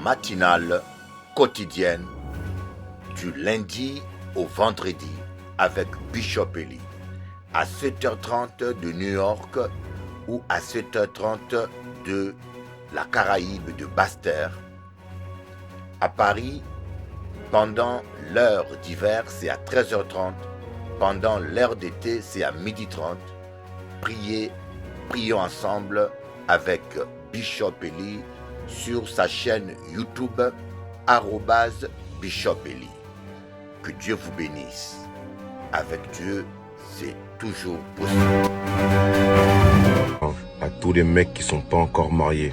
matinale quotidienne du lundi au vendredi avec Bishop Eli à 7h30 de New York ou à 7h30 de la Caraïbe de Basse-Terre. À Paris, pendant l'heure d'hiver, c'est à 13h30. Pendant l'heure d'été, c'est à 12h30. Prions ensemble avec Bishop Eli sur sa chaîne YouTube @Bishop Eli. Que Dieu vous bénisse. Avec Dieu, c'est toujours possible. À tous les mecs qui sont pas encore mariés,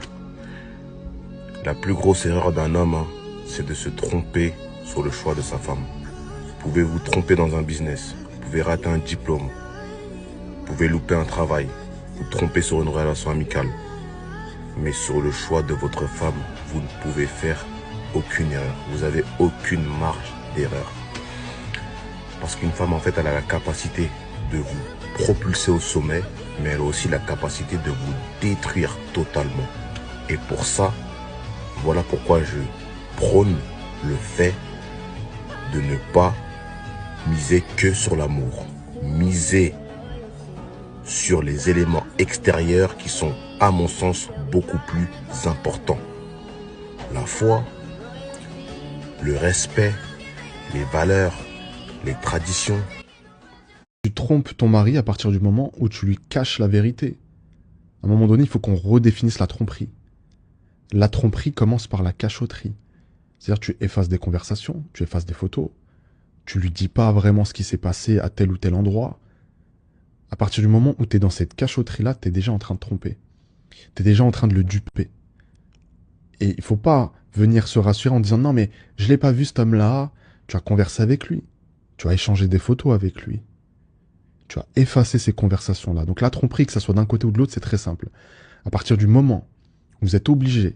la plus grosse erreur d'un homme, c'est de se tromper sur le choix de sa femme. Vous pouvez vous tromper dans un business, vous pouvez rater un diplôme, vous pouvez louper un travail, vous tromper sur une relation amicale. Mais sur le choix de votre femme, vous ne pouvez faire aucune erreur. Vous n'avez aucune marge d'erreur. Parce qu'une femme, en fait, elle a la capacité de vous propulser au sommet, mais elle a aussi la capacité de vous détruire totalement. Et pour ça, voilà pourquoi je prône le fait de ne pas miser que sur l'amour. Miser sur les éléments extérieurs qui sont, à mon sens, beaucoup plus importants. La foi, le respect, les valeurs, les traditions. Tu trompes ton mari à partir du moment où tu lui caches la vérité. À un moment donné, il faut qu'on redéfinisse la tromperie. La tromperie commence par la cachotterie. C'est-à-dire tu effaces des conversations, tu effaces des photos, tu lui dis pas vraiment ce qui s'est passé à tel ou tel endroit. À partir du moment où tu es dans cette cachotterie-là, tu es déjà en train de tromper. Tu es déjà en train de le duper. Et il faut pas venir se rassurer en disant « Non, mais je l'ai pas vu cet homme-là. » Tu as conversé avec lui. Tu as échangé des photos avec lui. Tu as effacé ces conversations-là. Donc la tromperie, que ça soit d'un côté ou de l'autre, c'est très simple. À partir du moment où vous êtes obligé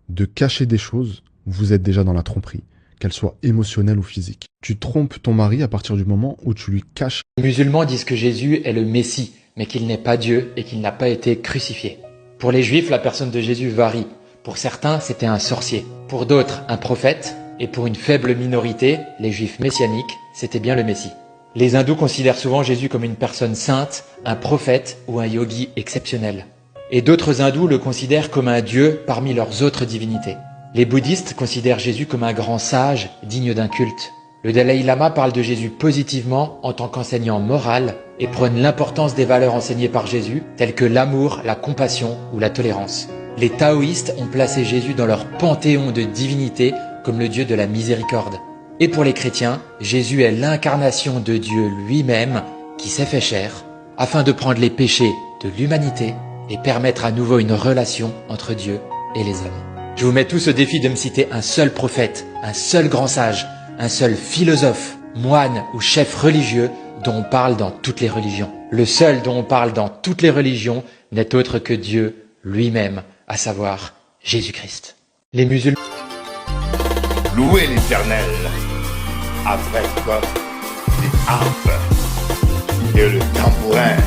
de cacher des choses, vous êtes déjà dans la tromperie, qu'elle soit émotionnelle ou physique. Tu trompes ton mari à partir du moment où tu lui caches. Les musulmans disent que Jésus est le Messie, mais qu'il n'est pas Dieu et qu'il n'a pas été crucifié. Pour les Juifs, la personne de Jésus varie. Pour certains, c'était un sorcier. Pour d'autres, un prophète. Et pour une faible minorité, les Juifs messianiques, c'était bien le Messie. Les hindous considèrent souvent Jésus comme une personne sainte, un prophète ou un yogi exceptionnel. Et d'autres hindous le considèrent comme un dieu parmi leurs autres divinités. Les bouddhistes considèrent Jésus comme un grand sage, digne d'un culte. Le Dalai Lama parle de Jésus positivement en tant qu'enseignant moral et prône l'importance des valeurs enseignées par Jésus, telles que l'amour, la compassion ou la tolérance. Les taoïstes ont placé Jésus dans leur panthéon de divinités comme le Dieu de la miséricorde. Et pour les chrétiens, Jésus est l'incarnation de Dieu lui-même qui s'est fait chair afin de prendre les péchés de l'humanité et permettre à nouveau une relation entre Dieu et les hommes. Je vous mets tous au défi de me citer un seul prophète, un seul grand sage, un seul philosophe, moine ou chef religieux dont on parle dans toutes les religions. Le seul dont on parle dans toutes les religions n'est autre que Dieu lui-même, à savoir Jésus-Christ. Les musulmans... Louez l'Éternel avec les harpes et le tambourin.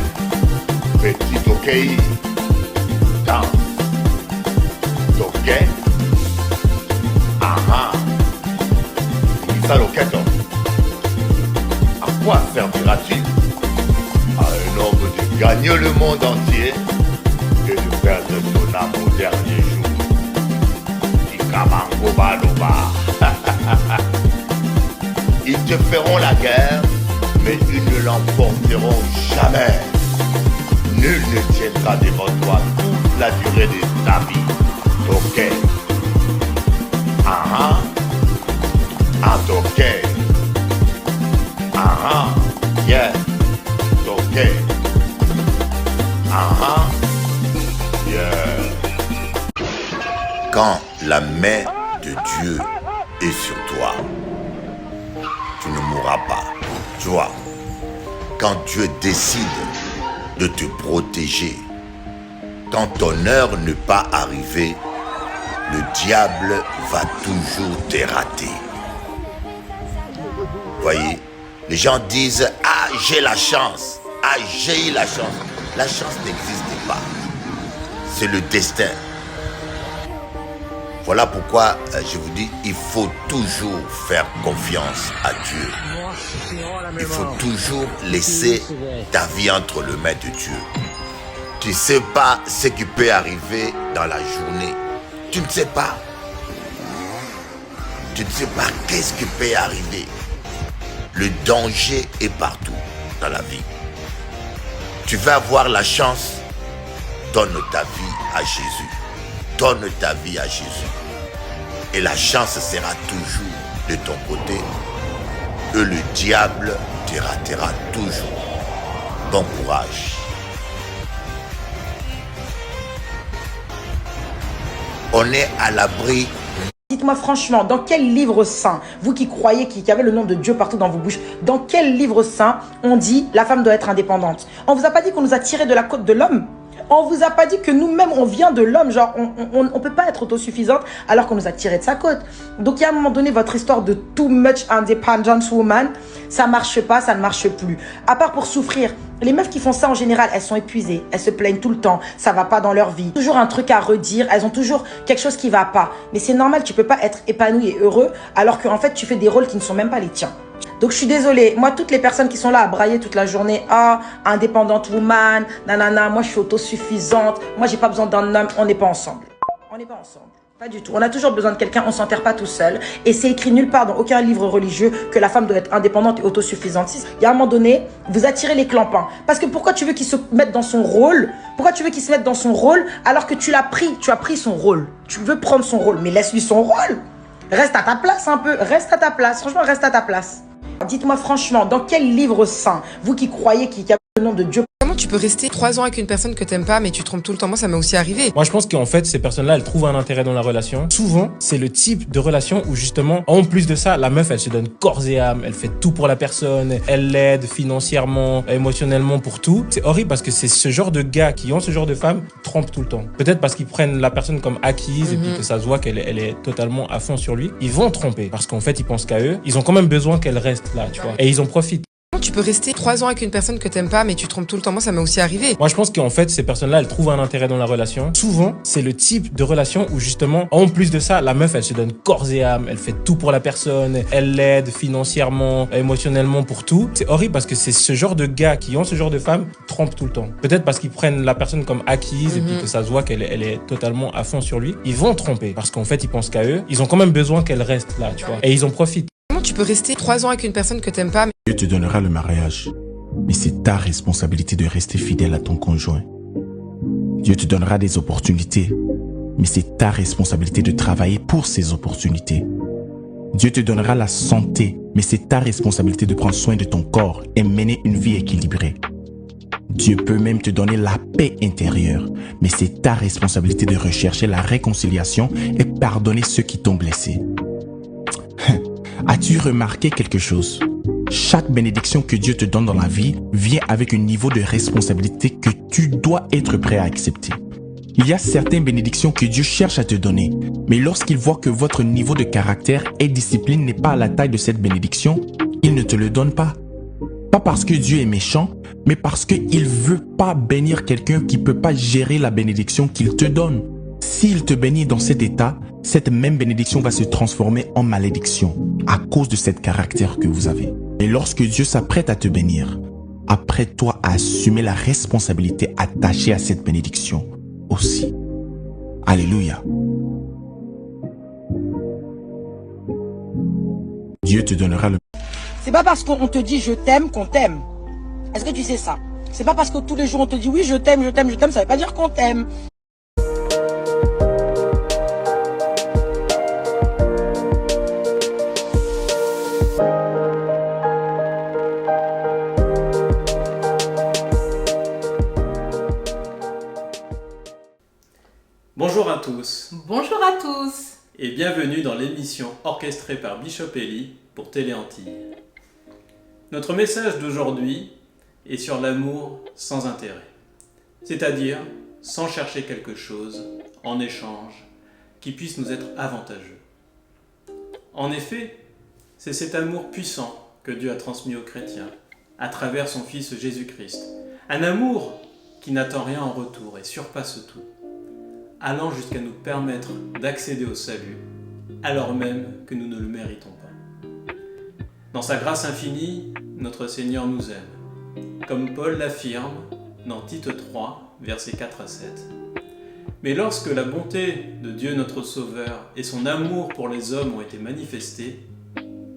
Petit ok, dans ok, aha, ça loquette. À quoi servira-t-il à un homme de gagner le monde entier et de perdre son âme au dernier jour? Ils te feront la guerre, mais ils ne l'emporteront jamais. Nul ne tiendra devant toi toute la durée de ta vie. Ok. Ah ah. Ok. Ah yeah. Ok. Ah yeah. Quand la main de Dieu est sur toi, tu ne mourras pas. Tu vois, quand Dieu décide de te protéger, quand ton heure n'est pas arrivée, le diable va toujours te rater. Voyez, les gens disent « Ah, j'ai la chance. Ah, j'ai eu la chance. » La chance n'existe pas. C'est le destin. Voilà pourquoi je vous dis, il faut toujours faire confiance à Dieu. Il faut toujours laisser ta vie entre les mains de Dieu. Tu ne sais pas ce qui peut arriver dans la journée. Tu ne sais pas. Tu ne sais pas qu'est-ce qui peut arriver. Le danger est partout dans la vie. Tu vas avoir la chance. Donne ta vie à Jésus. Donne ta vie à Jésus. Et la chance sera toujours de ton côté. Et le diable te ratera toujours. Bon courage. On est à l'abri. Dites-moi franchement, dans quel livre saint, vous qui croyez qu'il y avait le nom de Dieu partout dans vos bouches, dans quel livre saint on dit la femme doit être indépendante? On vous a pas dit qu'on nous a tiré de la côte de l'homme? On vous a pas dit que nous-mêmes on vient de l'homme? Genre on peut pas être autosuffisante alors qu'on nous a tiré de sa côte. Donc il y a un moment donné votre histoire de too much independent woman, ça marche pas, ça ne marche plus. À part pour souffrir. Les meufs qui font ça en général, elles sont épuisées, elles se plaignent tout le temps, ça va pas dans leur vie. Toujours un truc à redire, elles ont toujours quelque chose qui va pas. Mais c'est normal, tu peux pas être épanoui et heureux alors qu'en fait tu fais des rôles qui ne sont même pas les tiens. Donc je suis désolée, moi toutes les personnes qui sont là à brailler toute la journée, ah, indépendante woman, nanana, moi je suis autosuffisante, moi j'ai pas besoin d'un homme, on n'est pas ensemble. On n'est pas ensemble. Pas du tout. On a toujours besoin de quelqu'un, on s'enterre pas tout seul. Et c'est écrit nulle part dans aucun livre religieux que la femme doit être indépendante et autosuffisante. Il y a un moment donné, vous attirez les clampins. Parce que pourquoi tu veux qu'il se mette dans son rôle? Pourquoi tu veux qu'il se mette dans son rôle alors que tu as pris son rôle? Tu veux prendre son rôle, mais laisse-lui son rôle. Reste à ta place un peu, reste à ta place. Franchement, reste à ta place. Dites-moi franchement, dans quel livre saint, vous qui croyez qu'il y a le nom de Dieu? Comment tu peux rester 3 ans avec une personne que t'aimes pas mais tu te trompes tout le temps? Moi ça m'est aussi arrivé. Moi je pense qu'en fait ces personnes-là elles trouvent un intérêt dans la relation. Souvent c'est le type de relation où justement en plus de ça la meuf elle se donne corps et âme, elle fait tout pour la personne, elle l'aide financièrement, émotionnellement pour tout. C'est horrible parce que c'est ce genre de gars qui ont ce genre de femmes qui trompent tout le temps. Peut-être parce qu'ils prennent la personne comme acquise et puis que ça se voit qu'elle est totalement à fond sur lui. Ils vont tromper parce qu'en fait ils pensent qu'à eux. Ils ont quand même besoin qu'elle reste là, tu vois. Et ils en profitent. Tu peux rester 3 ans avec une personne que t'aimes pas mais tu te trompes tout le temps? Moi ça m'est aussi arrivé. Moi je pense qu'en fait ces personnes-là elles trouvent un intérêt dans la relation. Souvent c'est le type de relation où justement en plus de ça la meuf elle se donne corps et âme, elle fait tout pour la personne, elle l'aide financièrement, émotionnellement pour tout. C'est horrible parce que c'est ce genre de gars qui ont ce genre de femmes qui trompent tout le temps. Peut-être parce qu'ils prennent la personne comme acquise et puis que ça se voit qu'elle est totalement à fond sur lui. Ils vont tromper parce qu'en fait ils pensent qu'à eux. Ils ont quand même besoin qu'elle reste là, tu vois. Et ils en profitent. Comment tu peux rester 3 ans avec une personne que t'aimes pas? Dieu te donnera le mariage, mais c'est ta responsabilité de rester fidèle à ton conjoint. Dieu te donnera des opportunités, mais c'est ta responsabilité de travailler pour ces opportunités. Dieu te donnera la santé, mais c'est ta responsabilité de prendre soin de ton corps et mener une vie équilibrée. Dieu peut même te donner la paix intérieure, mais c'est ta responsabilité de rechercher la réconciliation et pardonner ceux qui t'ont blessé. As-tu remarqué quelque chose? Chaque bénédiction que Dieu te donne dans la vie vient avec un niveau de responsabilité que tu dois être prêt à accepter. Il y a certaines bénédictions que Dieu cherche à te donner, mais lorsqu'il voit que votre niveau de caractère et discipline n'est pas à la taille de cette bénédiction, il ne te le donne pas. Pas parce que Dieu est méchant, mais parce qu'il veut pas bénir quelqu'un qui peut pas gérer la bénédiction qu'il te donne. S'il te bénit dans cet état, cette même bénédiction va se transformer en malédiction à cause de cet caractère que vous avez. Et lorsque Dieu s'apprête à te bénir, apprête-toi à assumer la responsabilité attachée à cette bénédiction aussi. Alléluia. Dieu te donnera le... C'est pas parce qu'on te dit je t'aime qu'on t'aime. Est-ce que tu sais ça? C'est pas parce que tous les jours on te dit oui je t'aime, ça veut pas dire qu'on t'aime. Bonjour à tous Bonjour à tous et bienvenue dans l'émission orchestrée par Bishop Eli pour Télé Antilles. Notre message d'aujourd'hui est sur l'amour sans intérêt, c'est-à-dire sans chercher quelque chose en échange qui puisse nous être avantageux. En effet, c'est cet amour puissant que Dieu a transmis aux chrétiens à travers son Fils Jésus-Christ. Un amour qui n'attend rien en retour et surpasse tout. allant jusqu'à nous permettre d'accéder au salut, alors même que nous ne le méritons pas. Dans sa grâce infinie, notre Seigneur nous aime, comme Paul l'affirme dans Tite 3, versets 4 à 7. Mais lorsque la bonté de Dieu notre Sauveur et son amour pour les hommes ont été manifestés,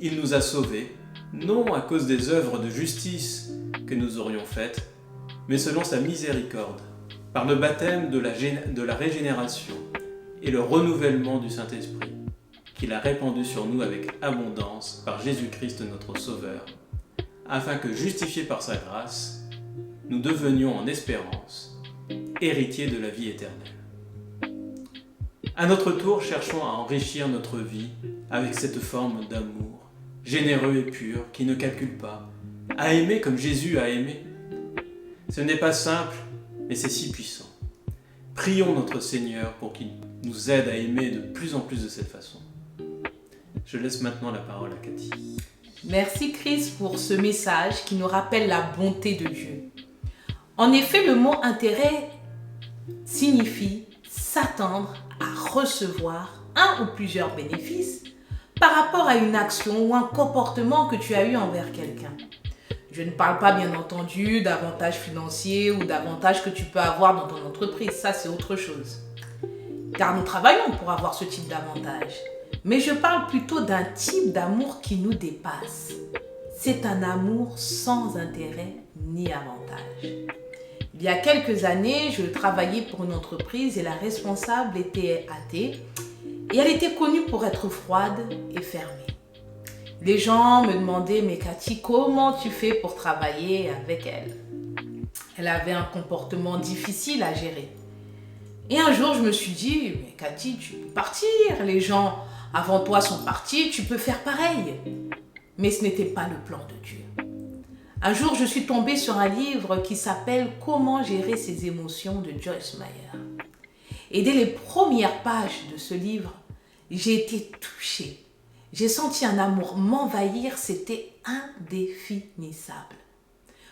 il nous a sauvés, non à cause des œuvres de justice que nous aurions faites, mais selon sa miséricorde, par le baptême de la régénération et le renouvellement du Saint-Esprit, qu'il a répandu sur nous avec abondance par Jésus-Christ notre Sauveur, afin que, justifiés par sa grâce, nous devenions en espérance héritiers de la vie éternelle. À notre tour, cherchons à enrichir notre vie avec cette forme d'amour, généreux et pur, qui ne calcule pas, à aimer comme Jésus a aimé. Ce n'est pas simple, mais c'est si puissant. Prions notre Seigneur pour qu'il nous aide à aimer de plus en plus de cette façon. Je laisse maintenant la parole à Cathy. Merci Chris pour ce message qui nous rappelle la bonté de Dieu. En effet, le mot intérêt signifie s'attendre à recevoir un ou plusieurs bénéfices par rapport à une action ou un comportement que tu as eu envers quelqu'un. Je ne parle pas bien entendu d'avantages financiers ou d'avantages que tu peux avoir dans ton entreprise, ça c'est autre chose. Car nous travaillons pour avoir ce type d'avantages. Mais je parle plutôt d'un type d'amour qui nous dépasse. C'est un amour sans intérêt ni avantage. Il y a quelques années, je travaillais pour une entreprise et la responsable était athée et elle était connue pour être froide et fermée. Les gens me demandaient « Mais Cathy, comment tu fais pour travailler avec elle ?» Elle avait un comportement difficile à gérer. Et un jour, je me suis dit « Mais Cathy, tu peux partir, les gens avant toi sont partis, tu peux faire pareil. » Mais ce n'était pas le plan de Dieu. Un jour, je suis tombée sur un livre qui s'appelle « Comment gérer ses émotions » de Joyce Meyer. Et dès les premières pages de ce livre, j'ai été touchée. J'ai senti un amour m'envahir, c'était indéfinissable.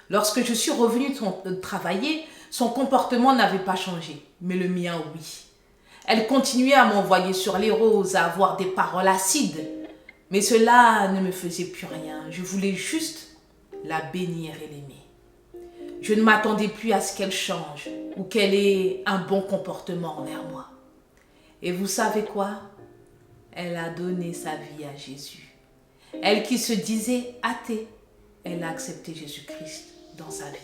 Lorsque je suis revenue travailler, son comportement n'avait pas changé, mais le mien, oui. Elle continuait à m'envoyer sur les roses, à avoir des paroles acides. Mais cela ne me faisait plus rien. Je voulais juste la bénir et l'aimer. Je ne m'attendais plus à ce qu'elle change ou qu'elle ait un bon comportement envers moi. Et vous savez quoi ? Elle a donné sa vie à Jésus. Elle qui se disait athée, elle a accepté Jésus-Christ dans sa vie.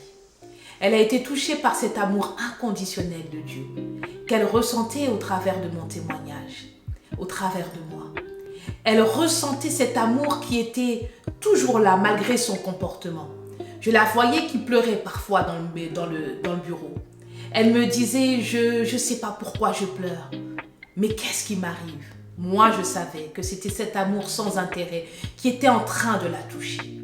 Elle a été touchée par cet amour inconditionnel de Dieu qu'elle ressentait au travers de mon témoignage, au travers de moi. Elle ressentait cet amour qui était toujours là malgré son comportement. Je la voyais qui pleurait parfois dans le bureau. Elle me disait, je ne sais pas pourquoi je pleure, mais qu'est-ce qui m'arrive ? Moi, je savais que c'était cet amour sans intérêt qui était en train de la toucher.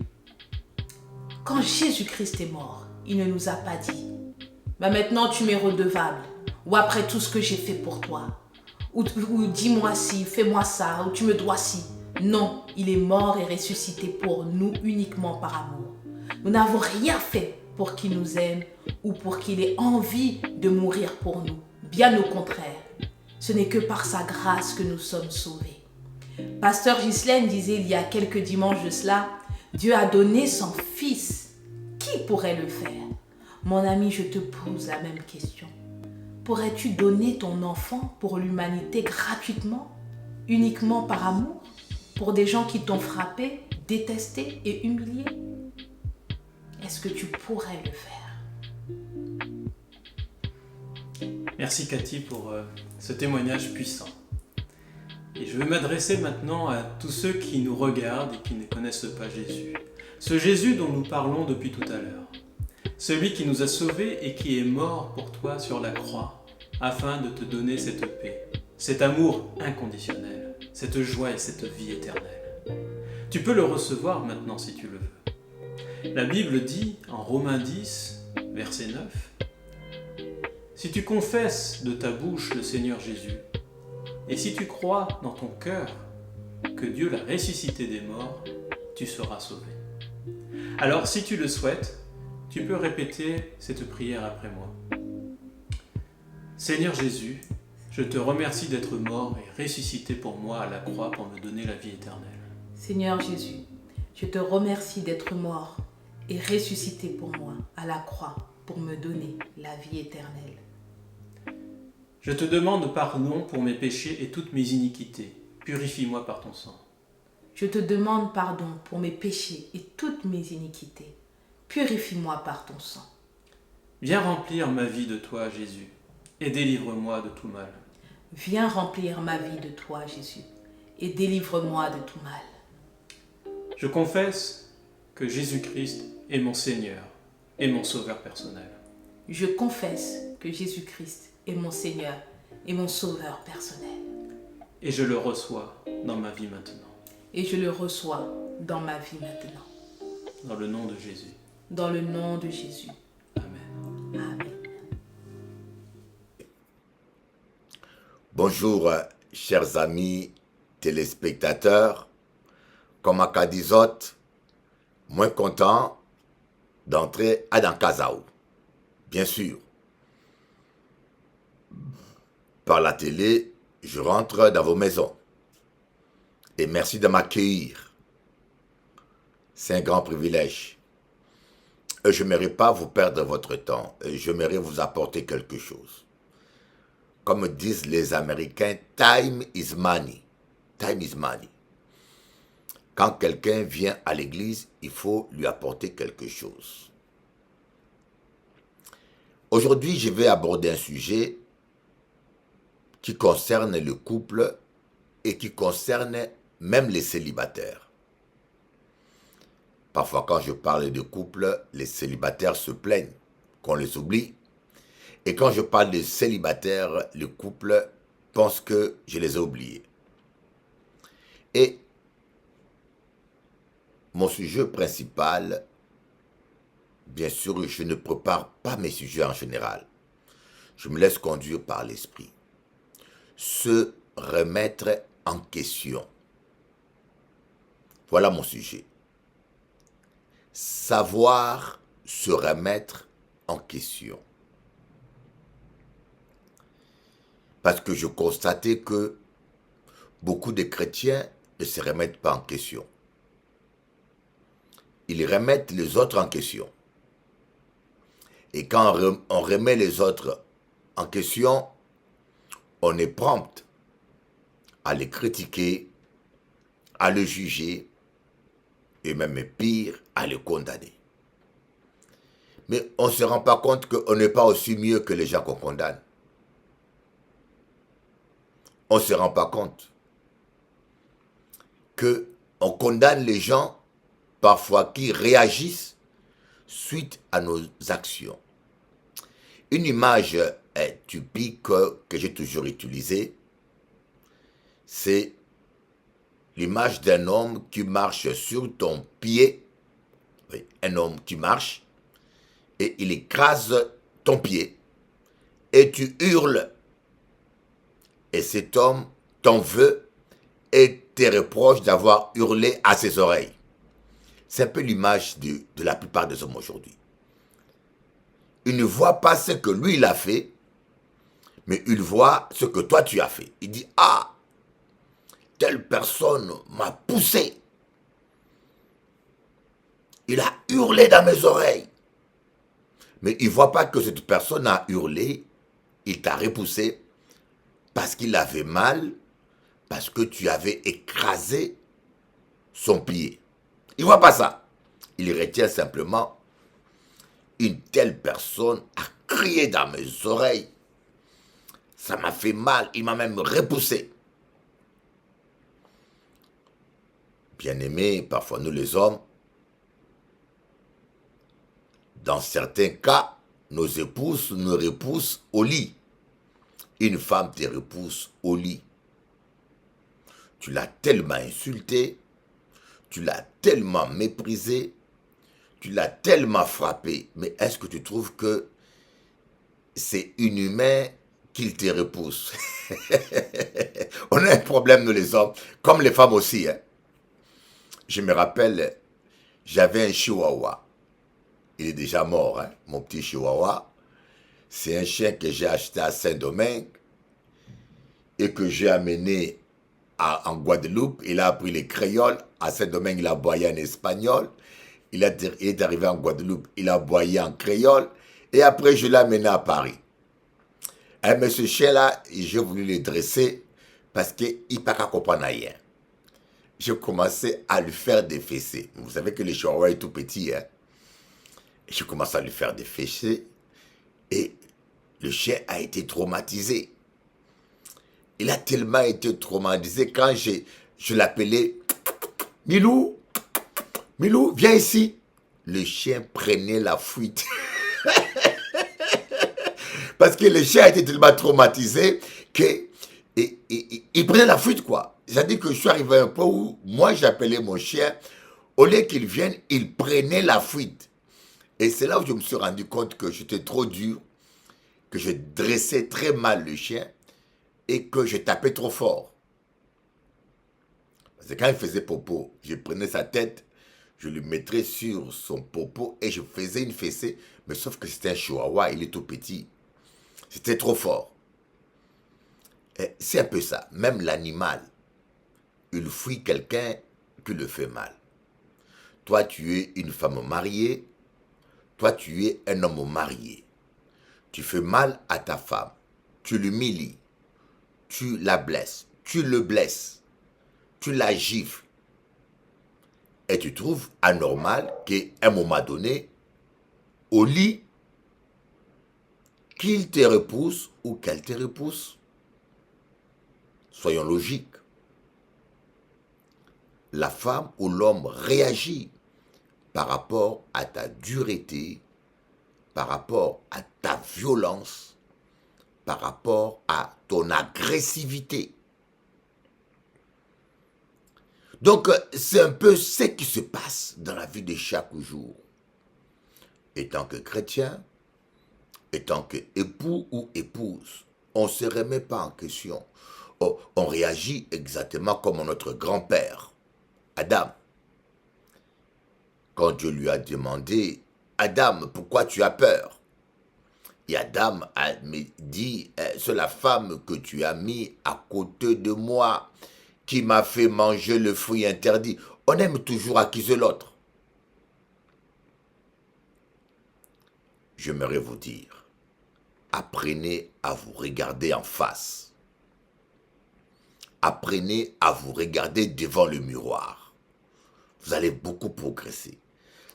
Quand Jésus-Christ est mort, il ne nous a pas dit « Maintenant, tu m'es redevable » ou « Après tout ce que j'ai fait pour toi » ou « Dis-moi ci, fais-moi ça » ou « Tu me dois ci ». Non, il est mort et ressuscité pour nous uniquement par amour. Nous n'avons rien fait pour qu'il nous aime ou pour qu'il ait envie de mourir pour nous. Bien au contraire. Ce n'est que par sa grâce que nous sommes sauvés. Pasteur Ghislaine disait il y a quelques dimanches de cela, Dieu a donné son Fils. Qui pourrait le faire ? Mon ami, je te pose la même question. Pourrais-tu donner ton enfant pour l'humanité gratuitement, uniquement par amour, pour des gens qui t'ont frappé, détesté et humilié ? Est-ce que tu pourrais le faire ? Merci Cathy pour ce témoignage puissant. Et je vais m'adresser maintenant à tous ceux qui nous regardent et qui ne connaissent pas Jésus. Ce Jésus dont nous parlons depuis tout à l'heure. Celui qui nous a sauvés et qui est mort pour toi sur la croix afin de te donner cette paix, cet amour inconditionnel, cette joie et cette vie éternelle. Tu peux le recevoir maintenant si tu le veux. La Bible dit en Romains 10, verset 9, « Si tu confesses de ta bouche le Seigneur Jésus, et si tu crois dans ton cœur que Dieu l'a ressuscité des morts, tu seras sauvé. » Alors si tu le souhaites, tu peux répéter cette prière après moi. « Seigneur Jésus, Je te remercie d'être mort et ressuscité pour moi à la croix pour me donner la vie éternelle. Seigneur Jésus, je te remercie d'être mort et ressuscité pour moi à la croix pour me donner la vie éternelle. Je te demande pardon pour mes péchés et toutes mes iniquités. Purifie-moi par ton sang. Je te demande pardon pour mes péchés et toutes mes iniquités. Purifie-moi par ton sang. Viens remplir ma vie de toi, Jésus, et délivre-moi de tout mal. Viens remplir ma vie de toi, Jésus, et délivre-moi de tout mal. Je confesse que Jésus-Christ est mon Seigneur et mon Sauveur personnel. Je confesse que Jésus-Christ est mon Seigneur et mon Sauveur personnel. Et je le reçois dans ma vie maintenant. Et je le reçois dans ma vie maintenant. Dans le nom de Jésus. Dans le nom de Jésus. Amen. Amen. Bonjour, chers amis téléspectateurs. Comme à Cadizot, moins content d'entrer à Dankazao. Bien sûr. Par la télé, je rentre dans vos maisons. Et merci de m'accueillir. C'est un grand privilège. Et je n'aimerais pas vous perdre votre temps. Et j'aimerais vous apporter quelque chose. Comme disent les Américains, time is money. Time is money. Quand quelqu'un vient à l'église, il faut lui apporter quelque chose. Aujourd'hui, je vais aborder un sujet qui concerne le couple et qui concerne même les célibataires. Parfois, quand je parle de couple, les célibataires se plaignent qu'on les oublie. Et quand je parle de célibataires, le couple pense que je les ai oubliés. Et mon sujet principal, bien sûr, je ne prépare pas mes sujets en général. Je me laisse conduire par l'esprit. Se remettre en question. Voilà mon sujet. Savoir se remettre en question. Parce que je constatais que beaucoup de chrétiens ne se remettent pas en question. Ils remettent les autres en question. Et quand on remet les autres en question, on est prompt à les critiquer, à les juger, et même pire, à les condamner. Mais on ne se rend pas compte qu'on n'est pas aussi mieux que les gens qu'on condamne. On ne se rend pas compte qu'on condamne les gens parfois qui réagissent suite à nos actions. Une image typique que j'ai toujours utilisée, c'est l'image d'un homme qui marche sur ton pied. Oui, un homme qui marche et il écrase ton pied et tu hurles. Et cet homme t'en veut et te reproche d'avoir hurlé à ses oreilles. C'est un peu l'image de la plupart des hommes aujourd'hui. Il ne voit pas ce que lui il a fait, mais il voit ce que toi tu as fait. Il dit, ah, telle personne m'a poussé. Il a hurlé dans mes oreilles. Mais il ne voit pas que cette personne a hurlé, il t'a repoussé parce qu'il avait mal, parce que tu avais écrasé son pied. Il ne voit pas ça. Il retient simplement, une telle personne a crié dans mes oreilles. Ça m'a fait mal, il m'a même repoussé. Bien-aimés, parfois nous les hommes, dans certains cas, nos épouses nous repoussent au lit. Une femme te repousse au lit. Tu l'as tellement insulté, tu l'as tellement méprisé, tu l'as tellement frappé. Mais est-ce que tu trouves que c'est inhumain qu'il te repousse? On a un problème, nous les hommes, comme les femmes aussi. Hein. Je me rappelle, j'avais un chihuahua. Il est déjà mort, hein, mon petit chihuahua. C'est un chien que j'ai acheté à Saint-Domingue. et que j'ai amené en Guadeloupe. Il a appris les créoles. À Saint-Domingue, il a aboyé en espagnol. Il est arrivé en Guadeloupe, il a aboyé en créole. Et après, je l'ai amené à Paris. Mais ce chien-là, j'ai voulu le dresser parce qu'il ne peut pas comprendre rien. J'ai commencé à lui faire des fessées. Vous savez que le chihuahua est tout petit. Hein? J'ai commencé à lui faire des fessées. Et le chien a été traumatisé. Il a tellement été traumatisé quand je l'appelais « Milou, Milou, viens ici ». Le chien prenait la fuite. Parce que le chien a été tellement traumatisé qu'il prenait la fuite, quoi. C'est-à-dire que je suis arrivé à un point où moi j'appelais mon chien, au lieu qu'il vienne, il prenait la fuite. Et c'est là où je me suis rendu compte que j'étais trop dur, que je dressais très mal le chien et que je tapais trop fort. Parce que quand il faisait popo, je prenais sa tête, je lui mettrais sur son popo et je faisais une fessée. Mais sauf que c'était un chihuahua, il est tout petit. C'était trop fort. C'est un peu ça. Même l'animal, il fuit quelqu'un qui le fait mal. Toi, tu es une femme mariée. Toi, tu es un homme marié. Tu fais mal à ta femme. Tu l'humilies. Tu la blesses. Tu le blesses. Tu la gifles. Et tu trouves anormal qu'à un moment donné, au lit, qu'il te repousse ou qu'elle te repousse. Soyons logiques. La femme ou l'homme réagit par rapport à ta dureté, par rapport à ta violence, par rapport à ton agressivité. Donc, c'est un peu ce qui se passe dans la vie de chaque jour. Étant que chrétien, étant que époux ou épouse, on ne se remet pas en question. On réagit exactement comme notre grand-père, Adam. Quand Dieu lui a demandé, Adam, pourquoi tu as peur? Et Adam a dit, c'est la femme que tu as mis à côté de moi qui m'a fait manger le fruit interdit. On aime toujours accuser l'autre. J'aimerais vous dire, apprenez à vous regarder en face. Apprenez à vous regarder devant le miroir. Vous allez beaucoup progresser.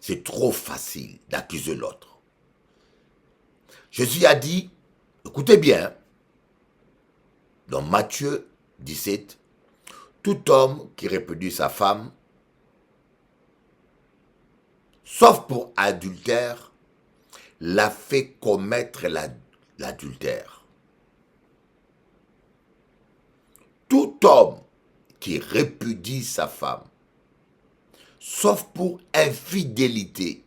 C'est trop facile d'accuser l'autre. Jésus a dit, écoutez bien, dans Matthieu 17, tout homme qui répudie sa femme, sauf pour adultère, l'a fait commettre l'adultère. Tout homme qui répudie sa femme, sauf pour infidélité,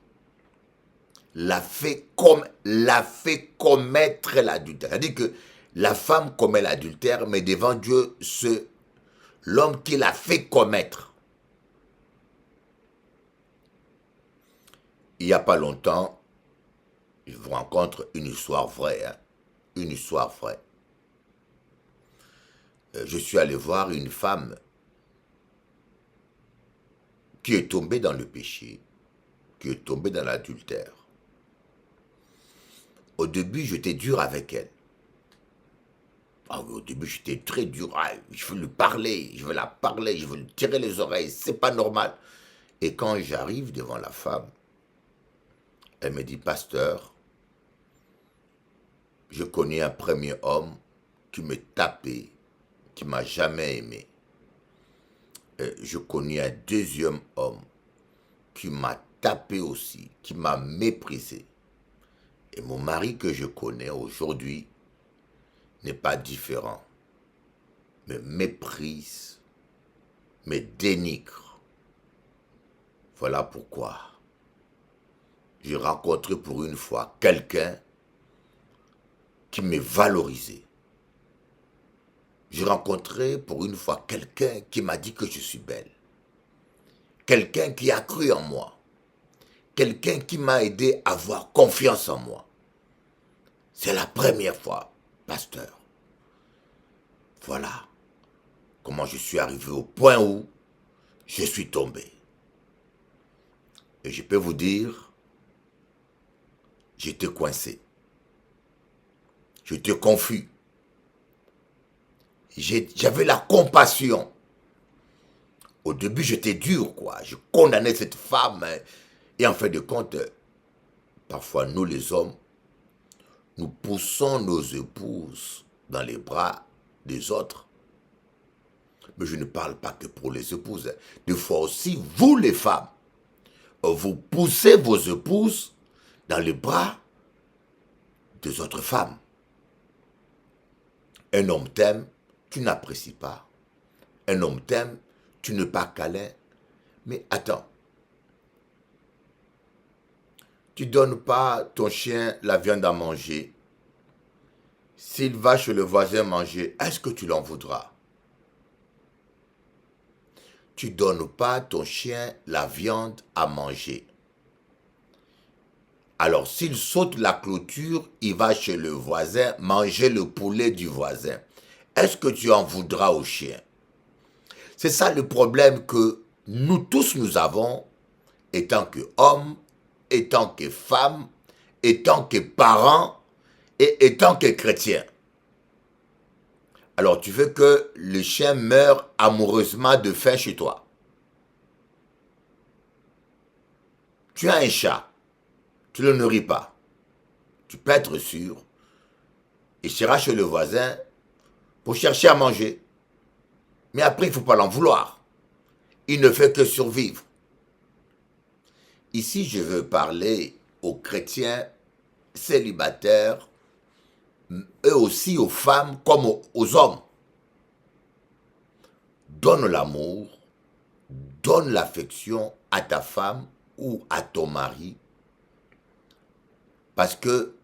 l'a fait commettre l'adultère. C'est-à-dire que la femme commet l'adultère, mais devant Dieu, c'est l'homme qui l'a fait commettre. Il n'y a pas longtemps, je vous rencontre une histoire vraie. Hein? Une histoire vraie. Je suis allé voir une femme qui est tombée dans le péché, qui est tombée dans l'adultère. Au début, j'étais dur avec elle. Au début, j'étais très dur. Je veux lui parler, je veux la parler, je veux lui tirer les oreilles. C'est pas normal. Et quand j'arrive devant la femme, elle me dit, pasteur, je connais un premier homme qui me tapait, qui m'a jamais aimé. Je connais un deuxième homme qui m'a tapé aussi, qui m'a méprisé. Et mon mari que je connais aujourd'hui n'est pas différent. Me méprise, me dénigre. Voilà pourquoi j'ai rencontré pour une fois quelqu'un qui me valorisait. J'ai rencontré pour une fois quelqu'un qui m'a dit que je suis belle. Quelqu'un qui a cru en moi. Quelqu'un qui m'a aidé à avoir confiance en moi. C'est la première fois, pasteur. Voilà comment je suis arrivé au point où je suis tombé. Et je peux vous dire, j'étais coincé. J'étais confus. J'avais la compassion. Au début, j'étais dur, quoi. Je condamnais cette femme. Et en fin de compte, parfois, nous les hommes, nous poussons nos épouses dans les bras des autres. Mais je ne parle pas que pour les épouses. Des fois aussi, vous les femmes, vous poussez vos épouses dans les bras des autres femmes. Un homme t'aime, tu n'apprécies pas. Un homme t'aime, tu n'es pas câlin. Mais attends, tu ne donnes pas ton chien la viande à manger. S'il va chez le voisin manger, est-ce que tu l'en voudras? Tu ne donnes pas ton chien la viande à manger. Alors, s'il saute la clôture, il va chez le voisin manger le poulet du voisin. Est-ce que tu en voudras au chien? C'est ça le problème que nous tous nous avons, étant qu'hommes, étant que femmes, étant que parents et étant que chrétiens. Alors, tu veux que le chien meure amoureusement de faim chez toi. Tu as un chat, tu ne le nourris pas. Tu peux être sûr, il sera chez le voisin pour chercher à manger. Mais après, il ne faut pas l'en vouloir. Il ne fait que survivre. Ici, je veux parler aux chrétiens célibataires, eux aussi aux femmes comme aux hommes. Donne l'amour, donne l'affection à ta femme ou à ton mari. Parce que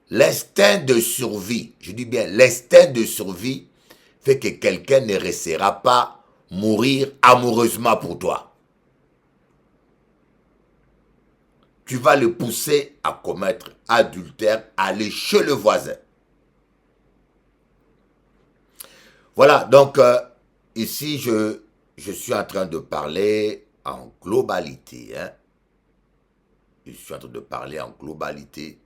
l'instinct de survie, je dis bien l'instinct de survie, fait que quelqu'un ne restera pas mourir amoureusement pour toi. Tu vas le pousser à commettre adultère, à aller chez le voisin. Voilà, donc ici je suis en train de parler en globalité. Je suis en train de parler en globalité.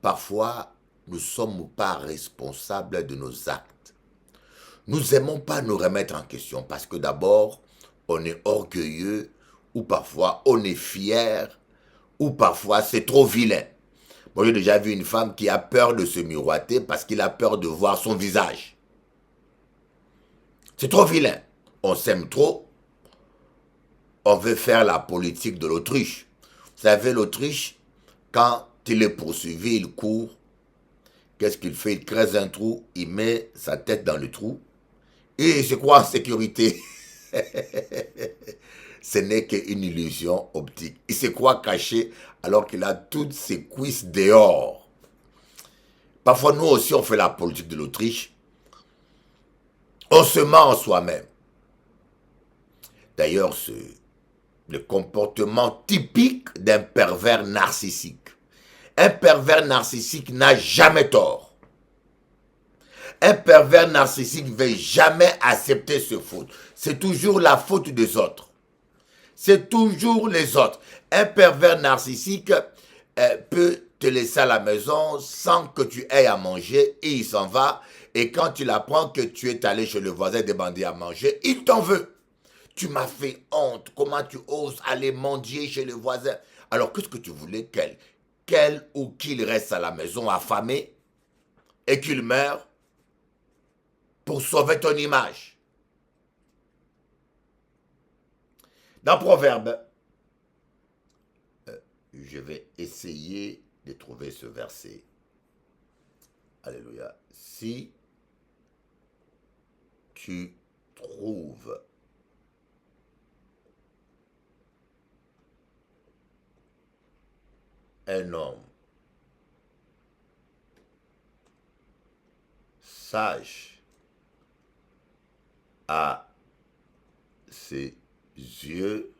Parfois, nous ne sommes pas responsables de nos actes. Nous n'aimons pas nous remettre en question parce que d'abord, on est orgueilleux ou parfois on est fier ou parfois c'est trop vilain. Moi, j'ai déjà vu une femme qui a peur de se miroiter parce qu'il a peur de voir son visage. C'est trop vilain. On s'aime trop. On veut faire la politique de l'autruche. Vous savez, l'autruche, quand il est poursuivi, il court. Qu'est-ce qu'il fait? Il creuse un trou, il met sa tête dans le trou et il se croit en sécurité. Ce n'est qu'une illusion optique. Il se croit caché alors qu'il a toutes ses cuisses dehors. Parfois, nous aussi, on fait la politique de l'Autriche. On se ment en soi-même. D'ailleurs, c'est le comportement typique d'un pervers narcissique. Un pervers narcissique n'a jamais tort. Un pervers narcissique ne veut jamais accepter ses fautes. C'est toujours la faute des autres. C'est toujours les autres. Un pervers narcissique peut te laisser à la maison sans que tu aies à manger et il s'en va. Et quand tu apprends que tu es allé chez le voisin demander à manger, il t'en veut. Tu m'as fait honte. Comment tu oses aller mendier chez le voisin? Alors qu'est-ce que tu voulais qu'elle ou qu'il reste à la maison affamé et qu'il meure pour sauver ton image? Dans Proverbe, je vais essayer de trouver ce verset. Alléluia. Si tu trouves un homme sage à ses yeux,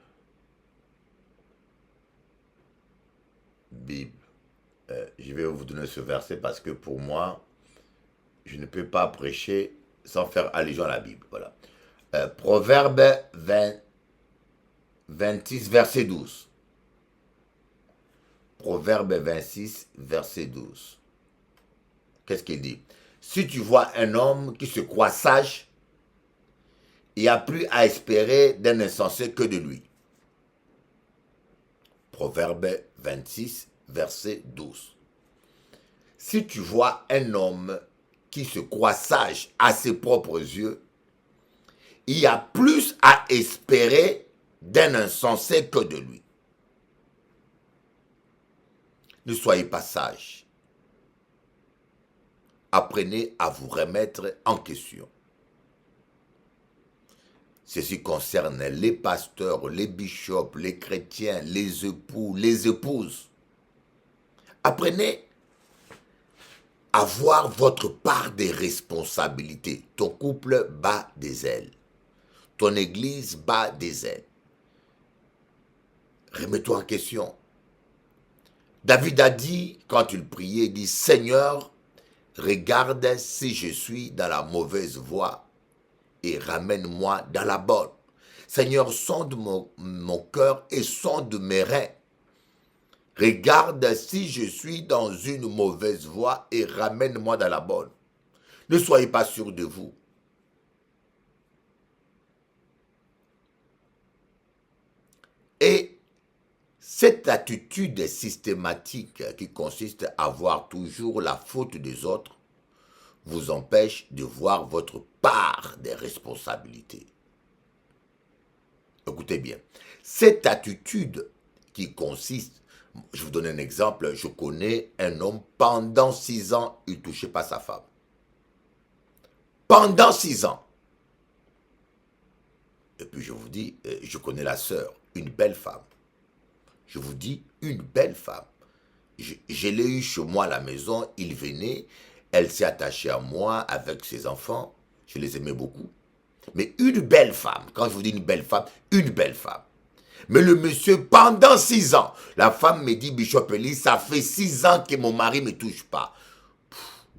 Bible. Je vais vous donner ce verset parce que pour moi, je ne peux pas prêcher sans faire allusion à la Bible. Voilà. Proverbe 26, verset 12. Proverbe 26, verset 12. Qu'est-ce qu'il dit? Si tu vois un homme qui se croit sage, il n'y a plus à espérer d'un insensé que de lui. Proverbe 26, verset 12. Si tu vois un homme qui se croit sage à ses propres yeux, il y a plus à espérer d'un insensé que de lui. Ne soyez pas sages. Apprenez à vous remettre en question. Ceci concerne les pasteurs, les bishops, les chrétiens, les époux, les épouses. Apprenez à voir votre part des responsabilités. Ton couple bat des ailes. Ton église bat des ailes. Remets-toi en question. David a dit, quand il priait, il dit, Seigneur, regarde si je suis dans la mauvaise voie et ramène-moi dans la bonne. Seigneur, sonde mon cœur et sonde mes reins. Regarde si je suis dans une mauvaise voie et ramène-moi dans la bonne. Ne soyez pas sûr de vous. Et cette attitude systématique qui consiste à voir toujours la faute des autres vous empêche de voir votre part des responsabilités. Écoutez bien, cette attitude qui consiste, je vous donne un exemple, je connais un homme, pendant 6 ans, il ne touchait pas sa femme. Pendant 6 ans. Et puis je vous dis, je connais la sœur, une belle femme. Je vous dis, une belle femme. Je l'ai eu chez moi à la maison, il venait, elle s'est attachée à moi avec ses enfants, je les aimais beaucoup. Mais une belle femme, quand je vous dis une belle femme, une belle femme. Mais le monsieur, pendant 6 ans, la femme me dit, Bishop Eli, ça fait 6 ans que mon mari ne me touche pas.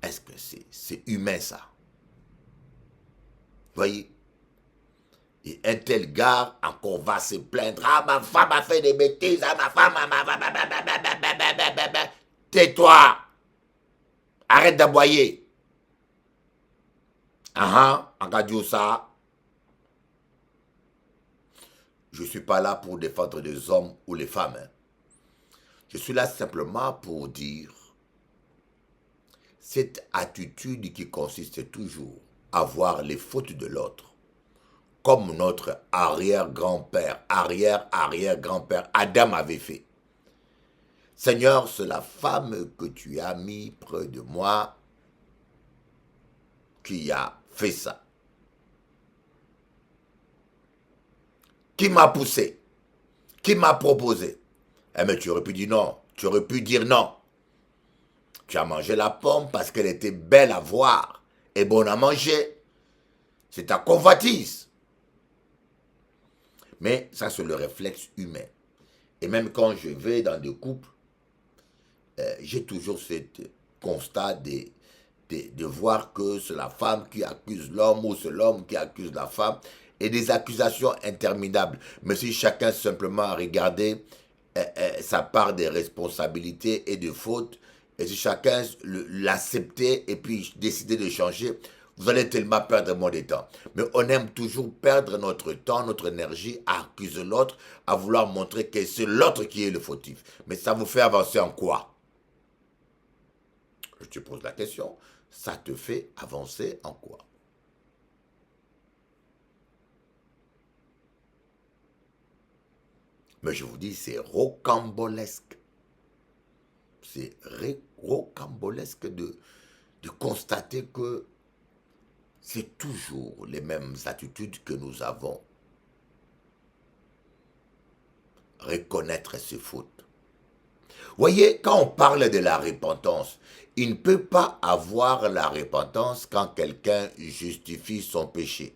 Est-ce que c'est humain ça? Voyez? Et un tel gars encore va se plaindre. Ah, ma femme a fait des bêtises. Ah, ma femme. Tais-toi. Arrête d'aboyer. Engagez ça. Je ne suis pas là pour défendre les hommes ou les femmes. Je suis là simplement pour dire cette attitude qui consiste toujours à voir les fautes de l'autre. Comme notre arrière-grand-père, arrière-arrière-grand-père Adam avait fait. Seigneur, c'est la femme que tu as mis près de moi qui a fait ça. Qui m'a poussé? Qui m'a proposé? Eh mais tu aurais pu dire non. Tu aurais pu dire non. Tu as mangé la pomme parce qu'elle était belle à voir et bonne à manger. C'est ta convoitise. Mais ça, c'est le réflexe humain. Et même quand je vais dans des couples, j'ai toujours ce constat de voir que c'est la femme qui accuse l'homme ou c'est l'homme qui accuse la femme. Et des accusations interminables. Mais si chacun simplement regardait sa part des responsabilités et de fautes, et si chacun l'acceptait et puis décidait de changer, vous allez tellement perdre moins de temps. Mais on aime toujours perdre notre temps, notre énergie à accuser l'autre, à vouloir montrer que c'est l'autre qui est le fautif. Mais ça vous fait avancer en quoi? Je te pose la question. Ça te fait avancer en quoi? Mais je vous dis, c'est rocambolesque. C'est rocambolesque de constater que c'est toujours les mêmes attitudes que nous avons. Reconnaître ses fautes. Voyez, quand on parle de la repentance, il ne peut pas avoir la repentance quand quelqu'un justifie son péché.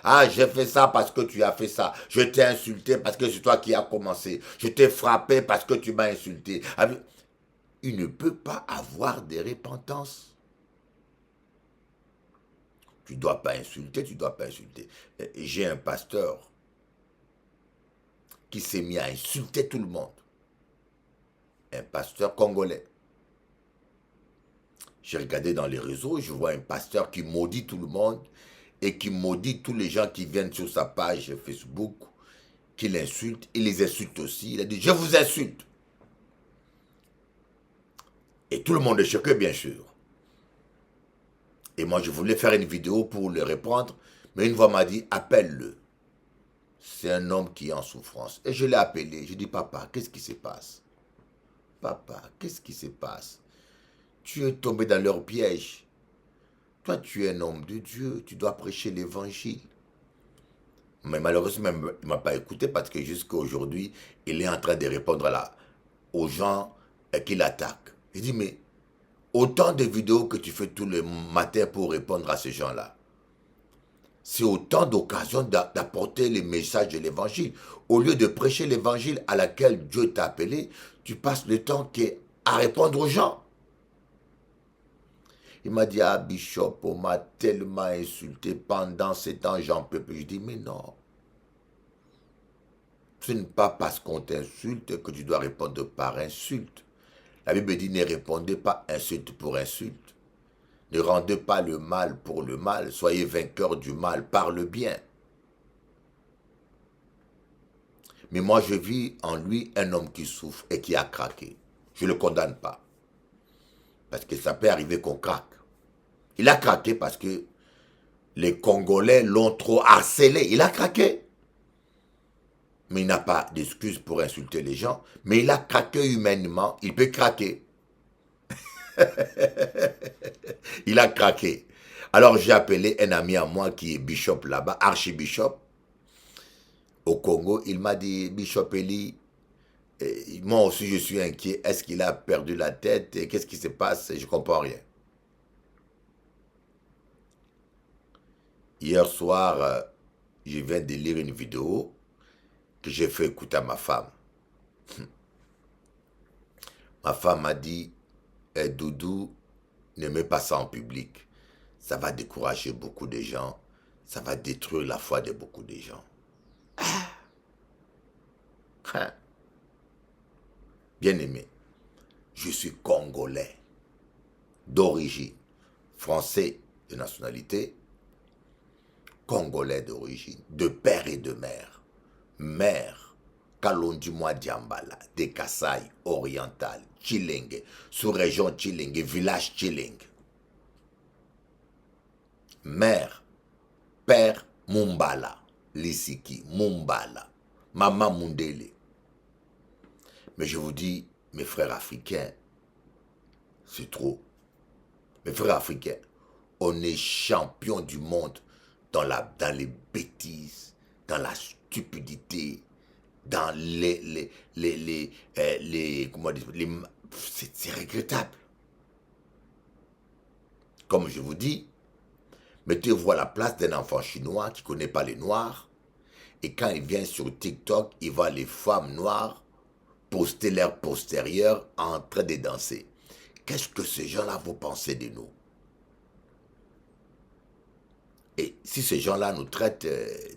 Ah, j'ai fait ça parce que tu as fait ça. Je t'ai insulté parce que c'est toi qui as commencé. Je t'ai frappé parce que tu m'as insulté. Il ne peut pas avoir de repentance. Tu ne dois pas insulter, tu ne dois pas insulter. J'ai un pasteur qui s'est mis à insulter tout le monde. Un pasteur congolais. J'ai regardé dans les réseaux, je vois un pasteur qui maudit tout le monde et qui maudit tous les gens qui viennent sur sa page Facebook, qui l'insultent. Il les insulte aussi. Il a dit, je vous insulte. Et tout le monde est choqué, bien sûr. Et moi, je voulais faire une vidéo pour le répondre, mais une voix m'a dit, appelle-le. C'est un homme qui est en souffrance. Et je l'ai appelé. Je dis, papa, qu'est-ce qui se passe? Papa, qu'est-ce qui se passe? Tu es tombé dans leur piège. Toi, tu es un homme de Dieu. Tu dois prêcher l'évangile. Mais malheureusement, il ne m'a pas écouté parce que jusqu'à aujourd'hui, il est en train de répondre aux gens qui l'attaquent. Je dis, mais autant de vidéos que tu fais tous les matins pour répondre à ces gens-là, c'est autant d'occasions d'apporter les messages de l'évangile. Au lieu de prêcher l'évangile à laquelle Dieu t'a appelé, tu passes le temps à répondre aux gens. Il m'a dit, ah Bishop, on m'a tellement insulté pendant ces temps, j'en peux plus. Je dis, mais non. Ce n'est pas parce qu'on t'insulte que tu dois répondre par insulte. La Bible dit, ne répondez pas insulte pour insulte. Ne rendez pas le mal pour le mal. Soyez vainqueurs du mal par le bien. Mais moi, je vis en lui un homme qui souffre et qui a craqué. Je ne le condamne pas. Parce que ça peut arriver qu'on craque. Il a craqué parce que les Congolais l'ont trop harcelé. Il a craqué. Mais il n'a pas d'excuse pour insulter les gens. Mais il a craqué humainement. Il peut craquer. Il a craqué. Alors j'ai appelé un ami à moi qui est bishop là-bas, archibishop, au Congo. Il m'a dit, Bishop Eli, moi aussi je suis inquiet. Est-ce qu'il a perdu la tête? Qu'est-ce qui se passe? Je ne comprends rien. Hier soir, je viens de lire une vidéo que j'ai fait écouter à ma femme. Ma femme m'a dit, Doudou, ne mets pas ça en public. Ça va décourager beaucoup de gens. Ça va détruire la foi de beaucoup de gens. Bien aimé, je suis congolais d'origine, français de nationalité, congolais d'origine, de père et de mère. Mère, Kalondimwa Diambala, des Kasaï oriental, Chilenge, sous-région Chilenge, village Chilenge. Mère, père Mumbala, Lisiki, Mumbala, maman Mundele. Mais je vous dis, mes frères africains, c'est trop. Mes frères africains, on est champion du monde dans les bêtises, dans la stupidité, dans comment dire, c'est regrettable. Comme je vous dis, mettez-vous à la place d'un enfant chinois qui ne connaît pas les noirs, et quand il vient sur TikTok, il voit les femmes noires poster leur postérieur en train de danser. Qu'est-ce que ces gens-là vont penser de nous? Et si ces gens-là nous traitent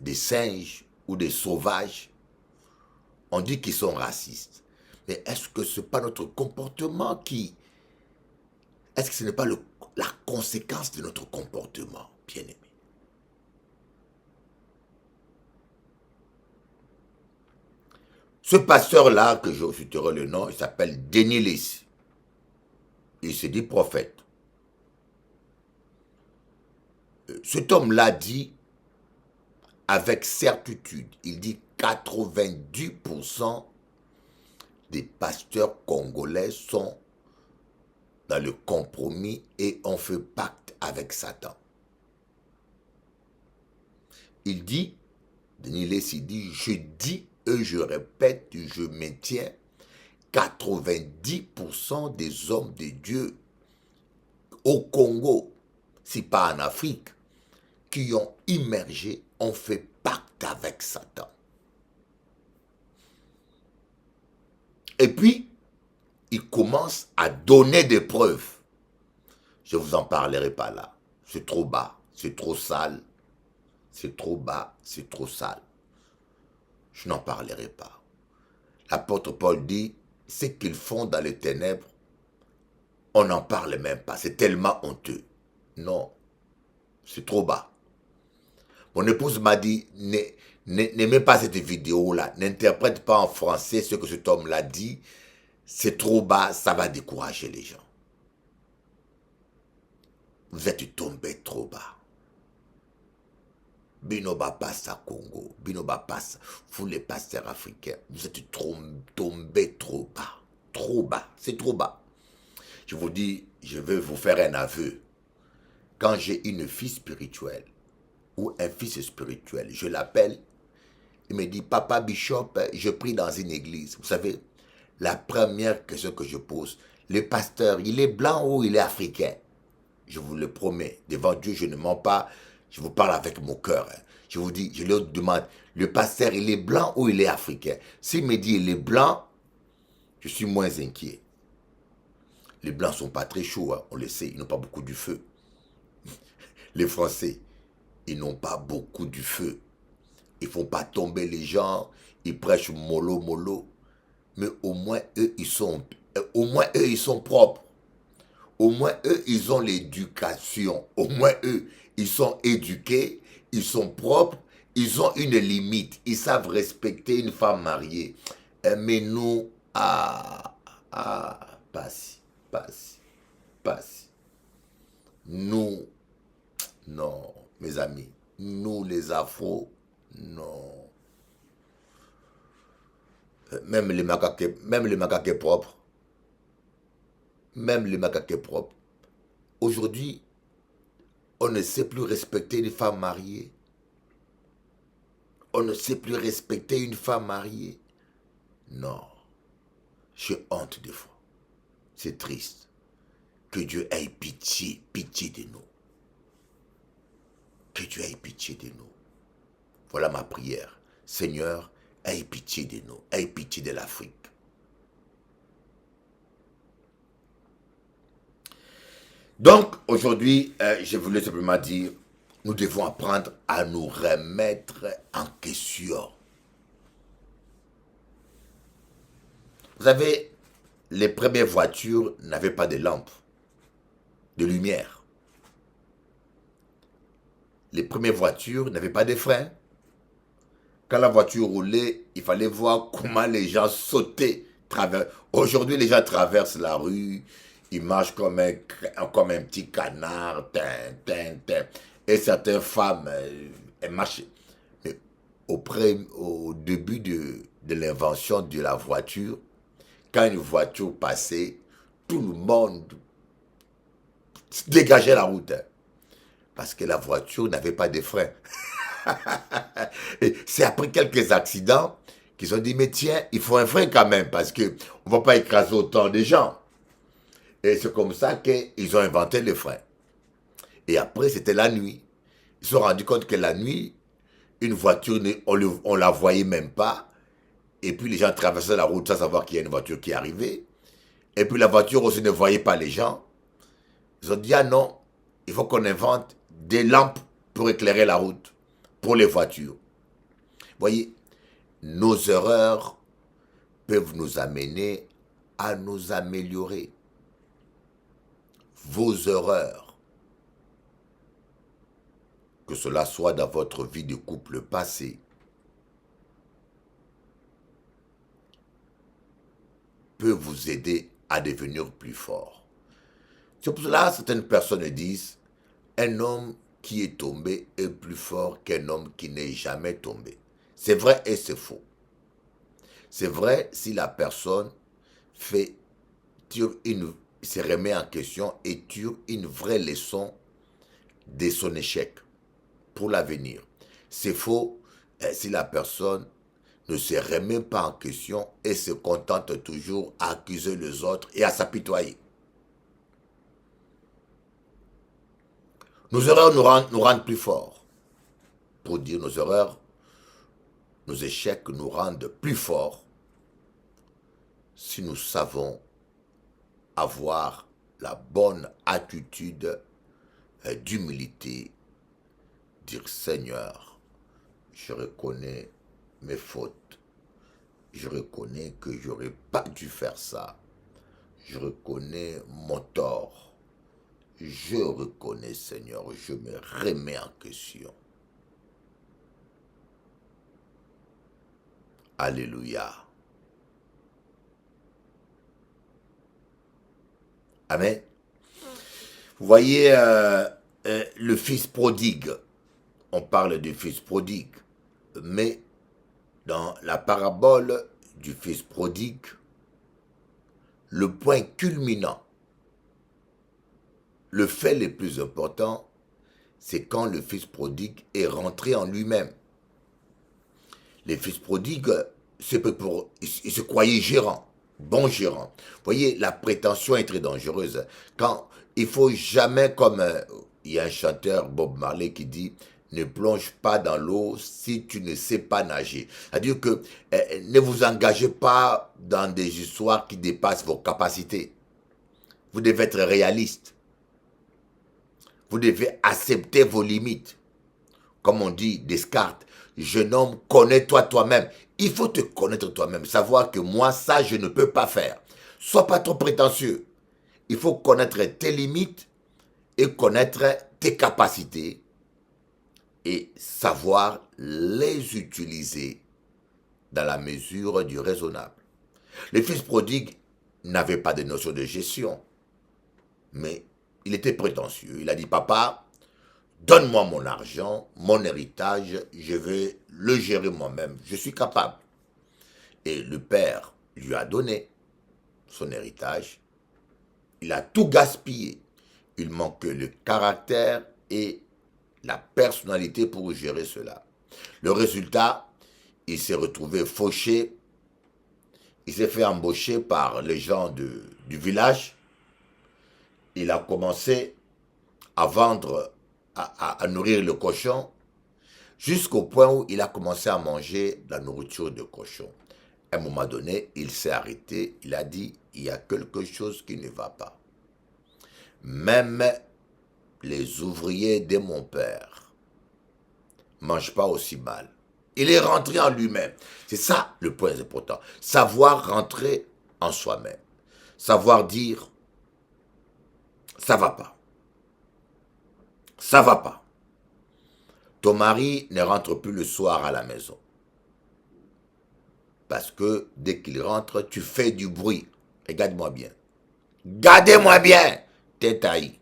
des singes ou des sauvages, on dit qu'ils sont racistes. Mais est-ce que ce n'est pas notre comportement qui... Est-ce que ce n'est pas la conséquence de notre comportement, bien-aimé? Ce pasteur-là, que je citerai le nom, il s'appelle Denis Lacy. Il se dit prophète. Cet homme-là dit, avec certitude, il dit 90% des pasteurs congolais sont dans le compromis et ont fait pacte avec Satan. Il dit, Denis Lacy dit, je dis et je répète, je maintiens, 90% des hommes de Dieu au Congo, si pas en Afrique, qui ont immergé, ont fait pacte avec Satan. Et puis, il commence à donner des preuves. Je ne vous en parlerai pas là. C'est trop bas. c'est trop sale, c'est trop bas, c'est trop sale. Je n'en parlerai pas. L'apôtre Paul dit, ce qu'ils font dans les ténèbres, on n'en parle même pas. C'est tellement honteux. Non, c'est trop bas. Mon épouse m'a dit, n'aimez pas cette vidéo-là. N'interprète pas en français ce que cet homme l'a dit. C'est trop bas, ça va décourager les gens. Vous êtes tombé trop bas. Binoba Passa Congo, Binoba Passa, vous les pasteurs africains, vous êtes tombés trop bas. Trop bas, c'est trop bas. Je vous dis, je vais vous faire un aveu. Quand j'ai une fille spirituelle ou un fils spirituel, je l'appelle, il me dit, Papa Bishop, je prie dans une église. Vous savez, la première question que je pose, le pasteur, il est blanc ou il est africain? Je vous le promets, devant Dieu, je ne mens pas, je vous parle avec mon cœur. Je vous dis, je leur demande, le pasteur, il est blanc ou il est africain? S'il me dit il est blanc, je suis moins inquiet. Les blancs ne sont pas très chauds, hein, on le sait, ils n'ont pas beaucoup du feu. Les Français, ils n'ont pas beaucoup du feu. Ils ne font pas tomber les gens, ils prêchent mollo, mollo. Mais au moins, eux, ils sont propres. Au moins, eux, ils ont l'éducation. Au moins, eux, ils sont éduqués, ils sont propres, ils ont une limite. Ils savent respecter une femme mariée. Mais nous, pas si. Nous, non, mes amis, nous les Afros, non. Même les macaques propres. Même les macaques propres. Aujourd'hui, on ne sait plus respecter une femme mariée. On ne sait plus respecter une femme mariée. Non. J'ai honte des fois. C'est triste. Que Dieu ait pitié de nous. Que Dieu ait pitié de nous. Voilà ma prière. Seigneur, aie pitié de nous. Aie pitié de l'Afrique. Donc, aujourd'hui, je voulais simplement dire, nous devons apprendre à nous remettre en question. Vous savez, les premières voitures n'avaient pas de lampes, de lumière. Les premières voitures n'avaient pas de freins. Quand la voiture roulait, il fallait voir comment les gens sautaient. Aujourd'hui, les gens traversent la rue, ils marchent comme un petit canard. Et certaines femmes, elles marchent. Mais au début de l'invention de la voiture, quand une voiture passait, tout le monde dégageait la route. Parce que la voiture n'avait pas de frein. Et c'est après quelques accidents qu'ils ont dit, mais tiens, il faut un frein quand même, parce qu'on ne va pas écraser autant de gens. Et c'est comme ça qu'ils ont inventé le frein. Et après, c'était la nuit. Ils se sont rendus compte que la nuit, une voiture, on ne la voyait même pas. Et puis les gens traversaient la route sans savoir qu'il y a une voiture qui arrivait. Et puis la voiture aussi ne voyait pas les gens. Ils ont dit, ah non, il faut qu'on invente des lampes pour éclairer la route, pour les voitures. Voyez, nos erreurs peuvent nous amener à nous améliorer. Vos erreurs, que cela soit dans votre vie de couple passée, peut vous aider à devenir plus fort. C'est pour cela que certaines personnes disent, un homme qui est tombé est plus fort qu'un homme qui n'est jamais tombé. C'est vrai et c'est faux. C'est vrai si la personne se remet en question et tire une vraie leçon de son échec pour l'avenir. C'est faux si la personne ne se remet pas en question et se contente toujours à accuser les autres et à s'apitoyer. Nos erreurs nous rendent plus forts. Pour dire nos erreurs, nos échecs nous rendent plus forts si nous savons avoir la bonne attitude d'humilité dire Seigneur, je reconnais mes fautes. Je reconnais que j'aurais pas dû faire ça. Je reconnais mon tort. Je reconnais, Seigneur, je me remets en question. Alléluia. Amen. Vous voyez, le fils prodigue, on parle du fils prodigue, mais dans la parabole du fils prodigue, le point culminant, le fait le plus important, c'est quand le fils prodigue est rentré en lui-même. Les fils prodigues, ils se croyaient gérants, bons gérants. Vous voyez, la prétention est très dangereuse. Quand il faut jamais, comme il y a un chanteur, Bob Marley, qui dit « Ne plonge pas dans l'eau si tu ne sais pas nager ». C'est-à-dire que ne vous engagez pas dans des histoires qui dépassent vos capacités. Vous devez être réaliste. Vous devez accepter vos limites. Comme on dit, Descartes, jeune homme, connais-toi toi-même. Il faut te connaître toi-même, savoir que moi, ça, je ne peux pas faire. Sois pas trop prétentieux. Il faut connaître tes limites et connaître tes capacités et savoir les utiliser dans la mesure du raisonnable. Le fils prodigue n'avait pas de notion de gestion, mais il était prétentieux. Il a dit, papa, donne-moi mon argent, mon héritage, je vais le gérer moi-même, je suis capable. Et le père lui a donné son héritage. Il a tout gaspillé. Il manquait le caractère et la personnalité pour gérer cela. Le résultat, il s'est retrouvé fauché. Il s'est fait embaucher par les gens du village. Il a commencé à vendre, à nourrir le cochon, jusqu'au point où il a commencé à manger la nourriture de cochon. À un moment donné, il s'est arrêté, il a dit, il y a quelque chose qui ne va pas. Même les ouvriers de mon père ne mangent pas aussi mal. Il est rentré en lui-même. C'est ça le point important. Savoir rentrer en soi-même. Savoir dire, ça va pas. Ça va pas. Ton mari ne rentre plus le soir à la maison. Parce que dès qu'il rentre, tu fais du bruit. Regarde-moi bien. Gardez-moi bien. T'es taillé.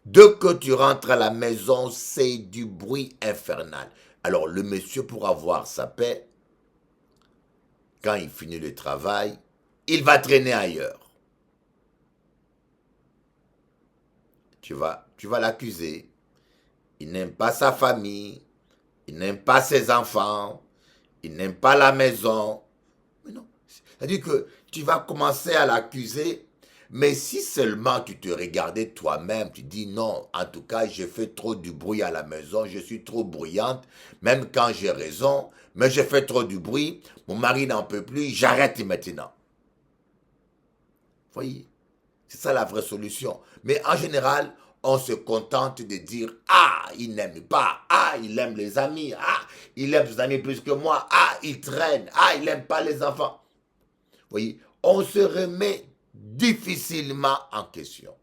Dès que tu rentres à la maison, c'est du bruit infernal. Alors le monsieur, pour avoir sa paix, quand il finit le travail, il va traîner ailleurs. Tu vas l'accuser. Il n'aime pas sa famille. Il n'aime pas ses enfants. Il n'aime pas la maison. Mais non. C'est-à-dire que tu vas commencer à l'accuser. Mais si seulement tu te regardais toi-même, tu dis non, en tout cas, j'ai fait trop du bruit à la maison, je suis trop bruyante, même quand j'ai raison, mais j'ai fait trop du bruit, mon mari n'en peut plus, j'arrête maintenant. Vous voyez? C'est ça la vraie solution. Mais en général, on se contente de dire « Ah, il n'aime pas. Ah, il aime les amis. Ah, il aime ses amis plus que moi. Ah, il traîne. Ah, il n'aime pas les enfants. » Vous voyez, on se remet difficilement en question.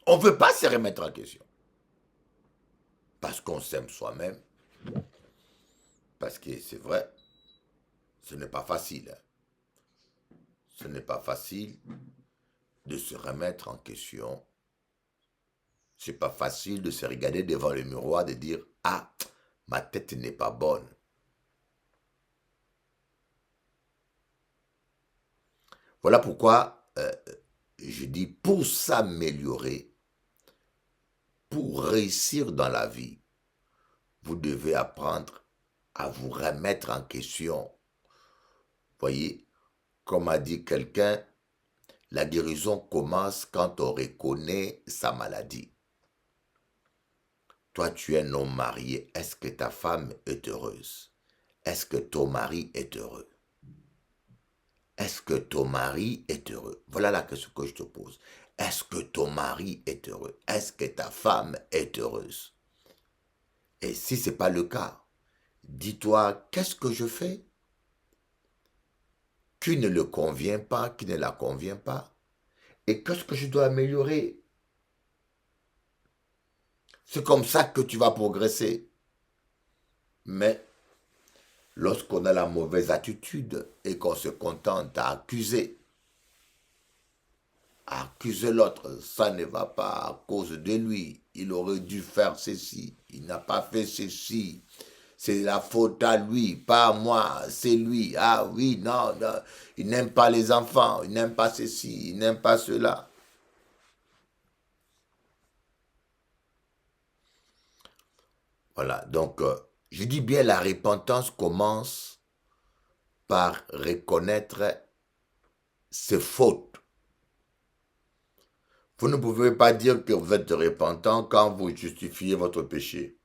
On ne veut pas se remettre en question. Parce qu'on s'aime soi-même. Parce que c'est vrai, ce n'est pas facile. Ce n'est pas facile de se remettre en question. C'est pas facile de se regarder devant le miroir et de dire « Ah, ma tête n'est pas bonne. » Voilà pourquoi je dis pour s'améliorer, pour réussir dans la vie, vous devez apprendre à vous remettre en question. Voyez, comme a dit quelqu'un, la guérison commence quand on reconnaît sa maladie. Toi, tu es un homme marié. Est-ce que ta femme est heureuse? Est-ce que ton mari est heureux? Est-ce que ton mari est heureux? Voilà la question que je te pose. Est-ce que ton mari est heureux? Est-ce que ta femme est heureuse? Et si ce n'est pas le cas, dis-toi, qu'est-ce que je fais qui ne le convient pas, qui ne la convient pas? Et qu'est-ce que je dois améliorer? C'est comme ça que tu vas progresser. Mais lorsqu'on a la mauvaise attitude et qu'on se contente à accuser l'autre, ça ne va pas à cause de lui. Il aurait dû faire ceci, il n'a pas fait ceci. C'est la faute à lui, pas à moi, c'est lui. Ah oui, non, non, il n'aime pas les enfants, il n'aime pas ceci, il n'aime pas cela. Voilà, donc je dis bien la repentance commence par reconnaître ses fautes. Vous ne pouvez pas dire que vous êtes repentant quand vous justifiez votre péché.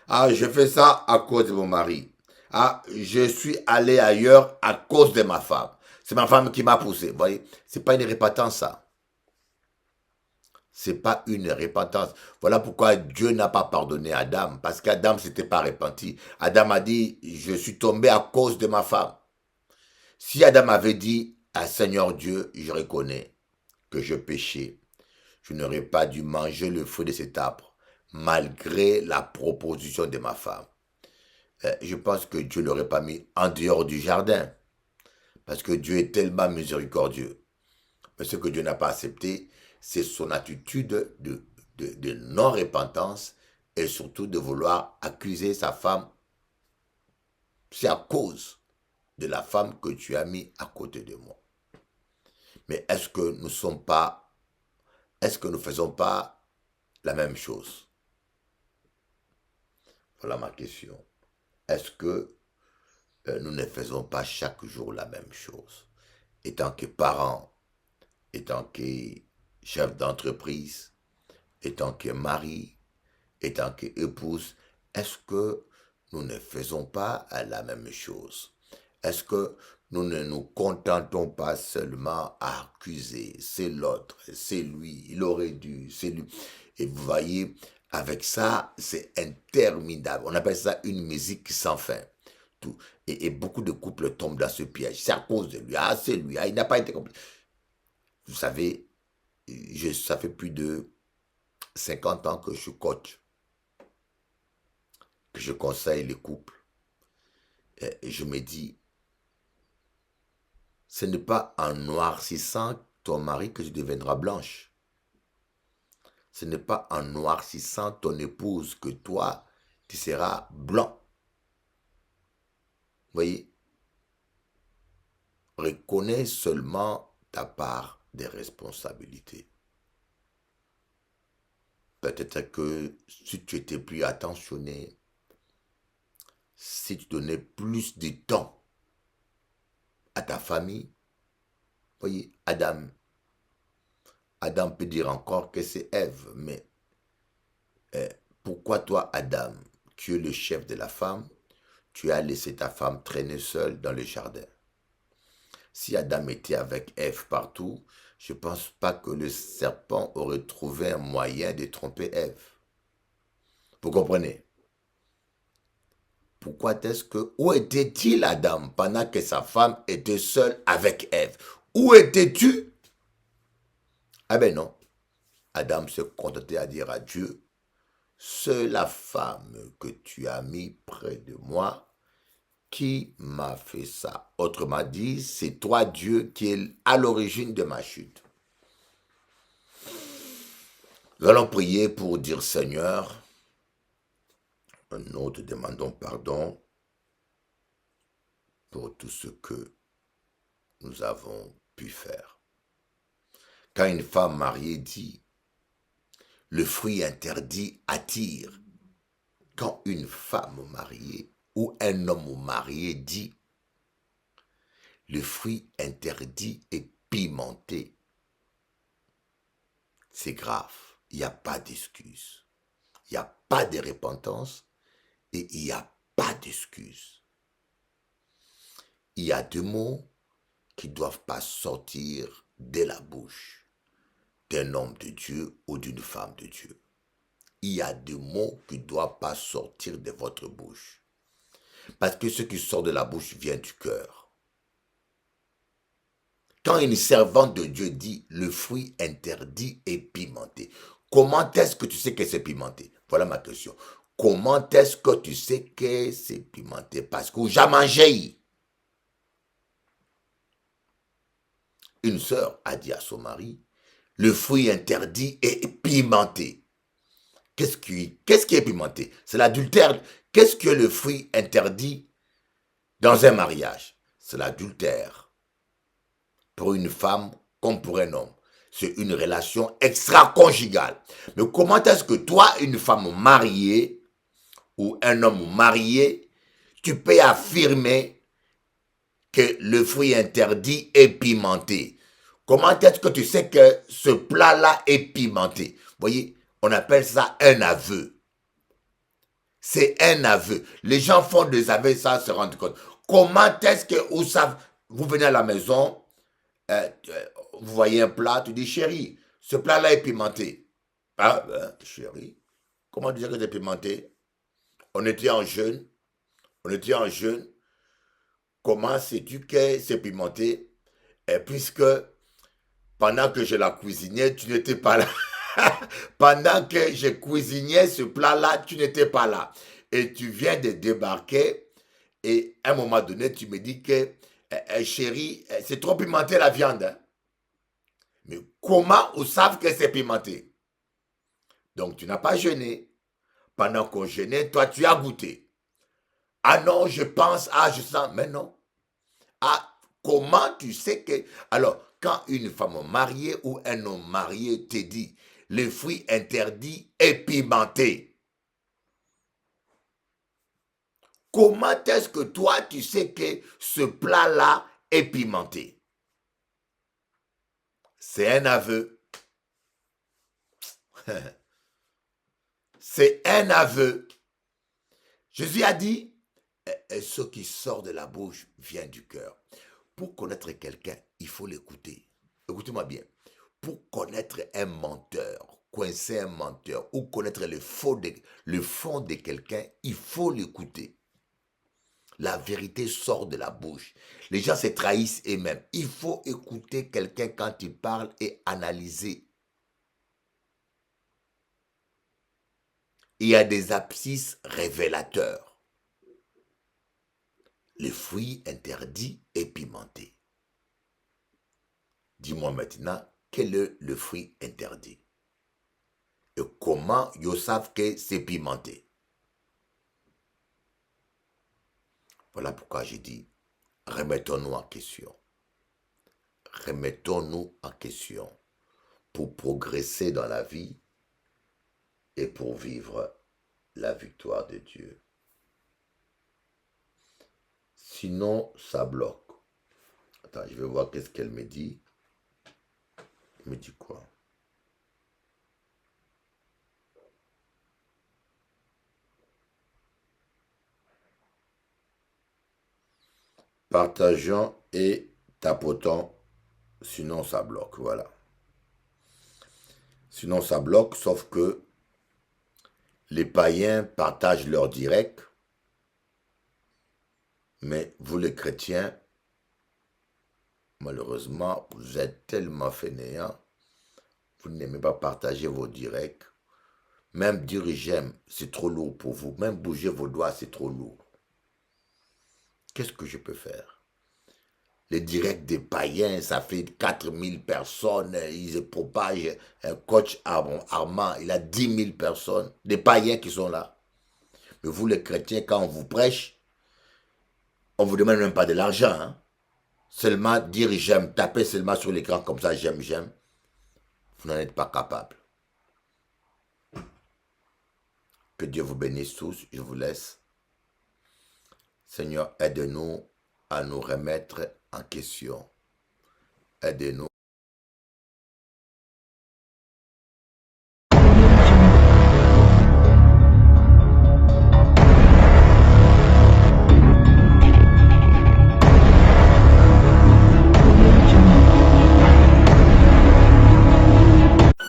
Ah, je fais ça à cause de mon mari. Ah, je suis allé ailleurs à cause de ma femme. C'est ma femme qui m'a poussé. Vous voyez, c'est pas une repentance, ça. C'est pas une repentance. Voilà pourquoi Dieu n'a pas pardonné Adam, parce qu'Adam s'était pas repenti. Adam a dit, je suis tombé à cause de ma femme. Si Adam avait dit, ah Seigneur Dieu, je reconnais que je péchais, je n'aurais pas dû manger le fruit de cet arbre, malgré la proposition de ma femme. Je pense que Dieu ne l'aurait pas mis en dehors du jardin, parce que Dieu est tellement miséricordieux. Mais ce que Dieu n'a pas accepté, c'est son attitude de non-repentance et surtout de vouloir accuser sa femme. C'est à cause de la femme que tu as mis à côté de moi. Mais est-ce que nous ne faisons pas la même chose? Voilà ma question. Est-ce que nous ne faisons pas chaque jour la même chose? Étant que parents, étant que chef d'entreprise, étant que mari, étant que épouse, est-ce que nous ne faisons pas la même chose? Est-ce que nous ne nous contentons pas seulement à accuser, c'est l'autre, c'est lui, il aurait dû, c'est lui. Et vous voyez, avec ça, c'est interminable. On appelle ça une musique sans fin. Tout. Et beaucoup de couples tombent dans ce piège. C'est à cause de lui. Ah, c'est lui. Ah, il n'a pas été compris. Vous savez, ça fait plus de 50 ans que je suis coach, que je conseille les couples. Et je me dis, ce n'est pas en noircissant ton mari que tu deviendras blanche. Ce n'est pas en noircissant ton épouse que toi, tu seras blanc. Vous voyez? Reconnais seulement ta part des responsabilités. Peut-être que si tu étais plus attentionné, si tu donnais plus de temps à ta famille, voyez, Adam peut dire encore que c'est Ève, mais pourquoi toi, Adam, tu es le chef de la femme, tu as laissé ta femme traîner seule dans le jardin? Si Adam était avec Ève partout, je ne pense pas que le serpent aurait trouvé un moyen de tromper Ève. Vous comprenez? Où était-il Adam pendant que sa femme était seule avec Ève? Où étais-tu? Ah ben non. Adam se contentait à dire à Dieu, c'est la femme que tu as mis près de moi qui m'a fait ça. Autrement dit, c'est toi Dieu qui est à l'origine de ma chute. Nous allons prier pour dire Seigneur, nous te demandons pardon pour tout ce que nous avons pu faire. Quand une femme mariée dit, le fruit interdit attire. Quand une femme mariée ou un homme marié dit, le fruit interdit est pimenté, c'est grave. Il n'y a pas d'excuse. Il n'y a pas de repentance et il n'y a pas d'excuse. Il y a deux mots qui ne doivent pas sortir de la bouche d'un homme de Dieu ou d'une femme de Dieu. Il y a des mots qui ne doivent pas sortir de votre bouche. Parce que ce qui sort de la bouche vient du cœur. Quand une servante de Dieu dit le fruit interdit est pimenté, comment est-ce que tu sais que c'est pimenté? Voilà ma question. Comment est-ce que tu sais que c'est pimenté? Parce que j'ai mangé. Une sœur a dit à son mari, le fruit interdit est pimenté. Qu'est-ce qui est pimenté? C'est l'adultère. Qu'est-ce que le fruit interdit dans un mariage? C'est l'adultère. Pour une femme comme pour un homme. C'est une relation extra-conjugale. Mais comment est-ce que toi, une femme mariée ou un homme marié, tu peux affirmer que le fruit interdit est pimenté? Comment est-ce que tu sais que ce plat-là est pimenté? Vous voyez, on appelle ça un aveu. C'est un aveu. Les gens font des aveux sans se rendre compte. Comment est-ce que vous venez à la maison, vous voyez un plat, tu dis chérie, ce plat-là est pimenté. Ah ben chérie, comment tu sais que c'est pimenté? On était en jeûne. Comment sais-tu que c'est pimenté? Et puisque pendant que je la cuisinais, tu n'étais pas là. Pendant que je cuisinais ce plat-là, tu n'étais pas là. Et tu viens de débarquer et à un moment donné, tu me dis que, chérie, c'est trop pimenté la viande. Hein? Mais comment on savent que c'est pimenté? Donc, tu n'as pas jeûné. Pendant qu'on jeûnait, toi, tu as goûté. Ah non, je pense, je sens, mais non. Ah, comment tu sais que... Alors, quand une femme mariée ou un homme marié te dit le fruit interdit est pimenté, comment est-ce que toi tu sais que ce plat-là est pimenté? C'est un aveu. C'est un aveu. Jésus a dit, ce qui sort de la bouche vient du cœur. Pour connaître quelqu'un, il faut l'écouter. Écoutez-moi bien. Pour connaître un menteur, coincer un menteur ou connaître le fond de quelqu'un, il faut l'écouter. La vérité sort de la bouche. Les gens se trahissent eux-mêmes. Il faut écouter quelqu'un quand il parle et analyser. Il y a des abscisses révélateurs. Le fruit interdit est pimenté. Dis-moi maintenant, quel est le fruit interdit? Et comment ils savent que c'est pimenté? Voilà pourquoi j'ai dit, remettons-nous en question. Remettons-nous en question pour progresser dans la vie et pour vivre la victoire de Dieu. Sinon, ça bloque. Attends, je vais voir qu'est-ce qu'elle me dit. Elle me dit quoi? Partageons et tapotons, sinon ça bloque, voilà. Sinon ça bloque, sauf que les païens partagent leur direct, mais vous les chrétiens, malheureusement, vous êtes tellement fainéants, vous n'aimez pas partager vos directs. Même dire j'aime, c'est trop lourd pour vous. Même bouger vos doigts, c'est trop lourd. Qu'est-ce que je peux faire? Les directs des païens, ça fait 4000 personnes, ils se propagent. Un coach Armand, il a 10 000 personnes, des païens qui sont là. Mais vous, les chrétiens, quand on vous prêche, on ne vous demande même pas de l'argent. Hein? Seulement dire j'aime, taper seulement sur l'écran comme ça, j'aime. Vous n'en êtes pas capable. Que Dieu vous bénisse tous, je vous laisse. Seigneur, aide-nous à nous remettre en question. Aide-nous